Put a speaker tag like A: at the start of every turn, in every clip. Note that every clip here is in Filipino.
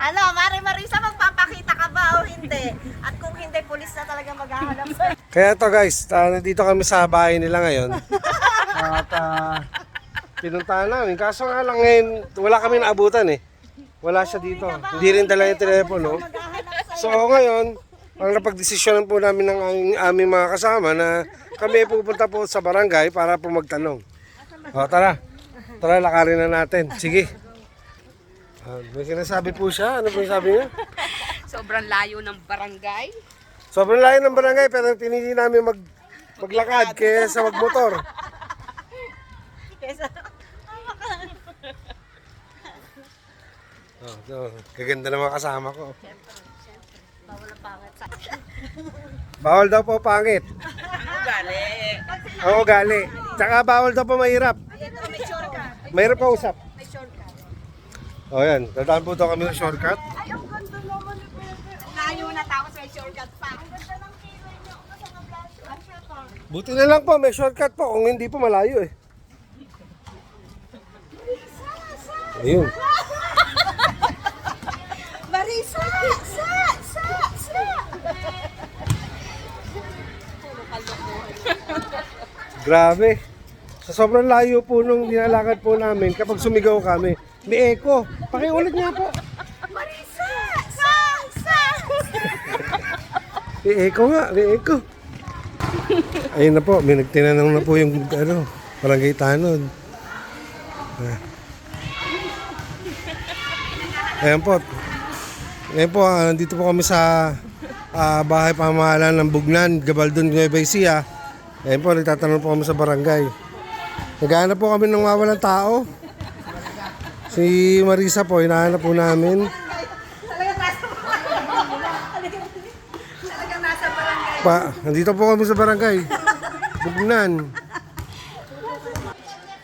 A: Ano, Marisa, magpapakita ka ba o hindi? At kung hindi, pulis na talaga maghahanap sa'yo.
B: Kaya to guys, nandito kami sa bahay nila ngayon. At pinuntahan namin. Kaso nga lang ngayon, wala kami naabutan eh. Wala siya dito. Hindi rin dala yung telepono. So ngayon, ang napagdesisyonan po namin ng aming mga kasama na kami pupunta po sa barangay para po magtanong. O tara, tara lakarin na natin. Sige. May sinasabi po siya. Ano po yung sabi niya?
C: Sobrang layo ng barangay.
B: Sobrang layo ng barangay pero pinili namin maglakad kaysa magmotor. Kaganda ng mga kasama ko.
A: Bawal ang pangit sa
B: Bawal daw po pangit.
C: Gali.
B: Oo, gali. Tsaka bawal daw po mahirap.
A: may shortcut.
B: Mahirap ka usap.
A: May shortcut.
B: O yan, dadaan po daw kami ng shortcut.
A: Ay, ang ganda naman ni Bebe. Layo na tapos may shortcut pa. Ang ganda ng kilay niyo. Kasi nag-flash.
B: Buti na lang po, may shortcut po. Kung hindi po malayo eh. Ayun.
A: Marisa! Sa!
B: Grabe. Sa sobrang layo po nung dinalakad po namin, kapag sumigaw kami, may echo. Pakiulit niya po.
A: Marisa! Sa!
B: May echo nga, may echo. Ayun na po, may nagtinanong na po yung barangay tanod. Ayan po. Ngayon po, nandito po kami sa bahay pamahalaan ng Bugnan, Gabaldon, Nueva Ecija. Ayan po, nagtatanong po kami sa barangay. Naghahanap po kami ng mawalang tao. Si Marisa po, hinahanap po namin.
A: Talagang nasa barangay.
B: Nandito po kami sa barangay. Bugnan.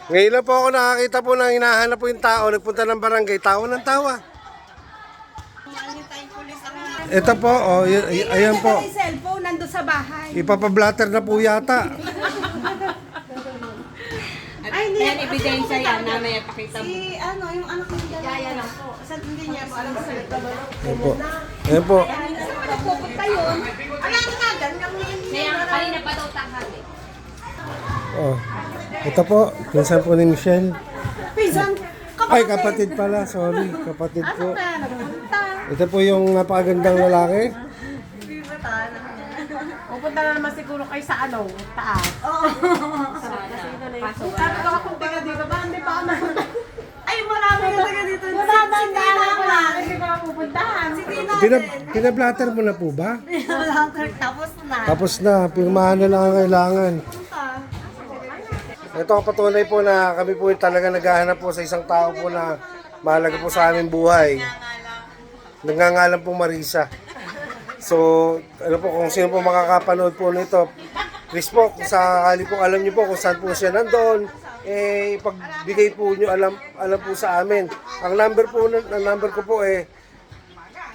B: Ngayon lang po ako nakakita po na hinahanap po yung tao. Nagpunta ng barangay, tawa ng tawa. Ito po, oh, ayan po.
A: May cellphone nandun sa bahay.
B: Ipapablatter na po yata.
A: Ay, hindi.
C: Ayan, ebidensya yan. Namaya pakita mo.
A: Si ano, yung anak ko dyan. Kaya lang po. Sa hindi niya po alam sa
B: Ayan po. Ayan po.
A: Pupunta yun. Alam nga, ganyan
C: Kaya kanina pa daw tanghali.
B: Oh. Ito po, pinsan po ni Michelle.
A: Pinsan.
B: Ay, kapatid pala. Sorry, kapatid po.
A: Nagpunta.
B: Ito po yung napakagandang lalaki.
D: Pupunta na naman siguro kayo sa ano, taas.
A: Oo.
D: Sabi ko kung tiga dito, ba hindi pa ako napunta?
A: Ay, marami na taga dito.
D: Nadandaan ako lang, hindi ko mapupuntahan.
A: Si Tina.
B: Pinablatter mo na po ba?
A: Tapos na.
B: Tapos na, pirmahan na lang ang kailangan. Ito ang patunay po na kami po talaga naghahanap po sa isang tao po na mahalaga po sa aming buhay. Nagngangalan po Marisa. So, ano po, kung sino po makakapanood po nito, please po, kung sakali po alam niyo po kung saan po siya nandoon, ipagbigay po niyo, alam po sa amin. Ang number ko po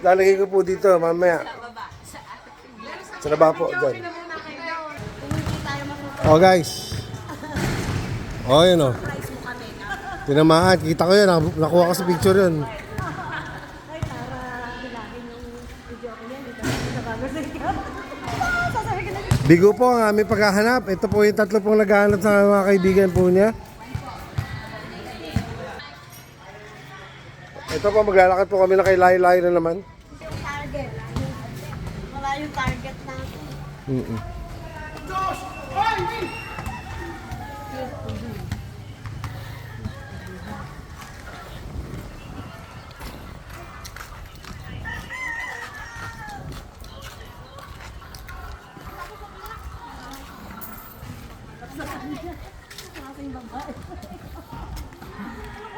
B: lalagay ko po dito mamaya. Sa baba po, dyan. Oh guys. Oh, yun oh. Tinamaan. Kita ko yun. Nakuha ko sa picture yun. Bigo po ang aming paghahanap. Ito po yung tatlo pong naghahanap sa mga kaibigan po niya. Ito po, maglalakad po kami na kay Layo-Layo na naman.
A: Target. Wala yung target natin.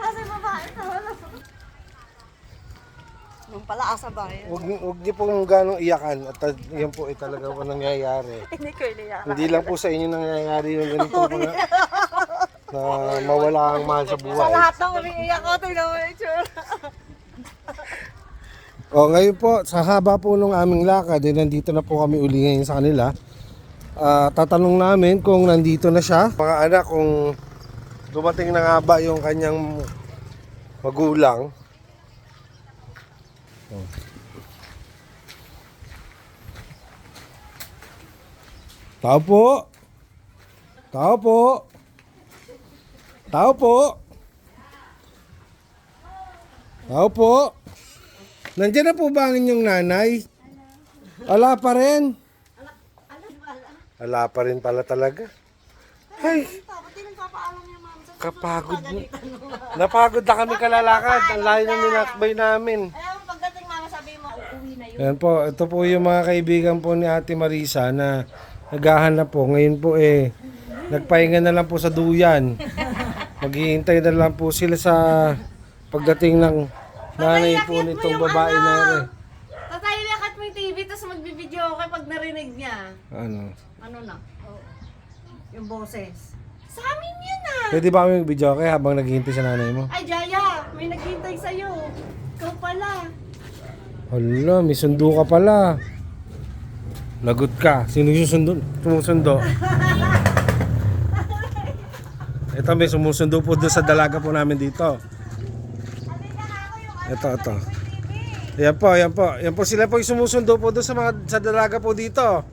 A: Kasi babae na wala. Nung pala asa ba yun?
B: Huwag niyo pong ganong iyakan at yan po talaga po nangyayari.
A: Hindi ko iniyak.
B: Hindi lang po sa inyo nangyayari yung ganito po na mawala ang mahal sa
A: Sa
B: buhay.
A: lahat ng umiiyak ko, tingnan mo yung tsura.
B: O ngayon po, sa haba po nung aming lakad, nandito na po kami uli ngayon sa kanila. Tatanong namin kung nandito na siya. Mga anak, kung dumating na nga ba yung kanyang magulang. Oh. Tao po. Tao po. Tao po. Tao po. Nandiyan na po ba ang inyong nanay? Wala pa rin. Wala pa rin pala talaga. Ay,
A: Ba't di nagpapaalam niya, ma'am?
B: kapagod na. Napagod na kami kalalakad. Ang layo na nilakbay namin.
A: Ayaw, pagdating mama, sabi mo, uuwi na yun.
B: Ayan po, ito po yung mga kaibigan po ni Ate Marisa na naghahanap po. Ngayon po nagpahinga na lang po sa duyan. Maghihintay na lang po sila sa pagdating ng nanay po nitong babae na rin.
A: Tatay, lakat mo yung TV, tapos magbibideo ako pag narinig niya.
B: Ano?
A: Ano na? Yung boses. Sa amin yun ah!
B: Pwede ba kami mag-video kaya habang naghihintay sa nanay mo?
A: Ay, Jaya, may naghintay sa'yo. Ikaw pala.
B: Hala, may sundo ka pala. Lagot ka. Sino yung sumusundo? Ito may sumusundo po doon sa dalaga po namin dito. Ito. Yan po. Yan po sila po yung sumusundo po doon sa dalaga po dito.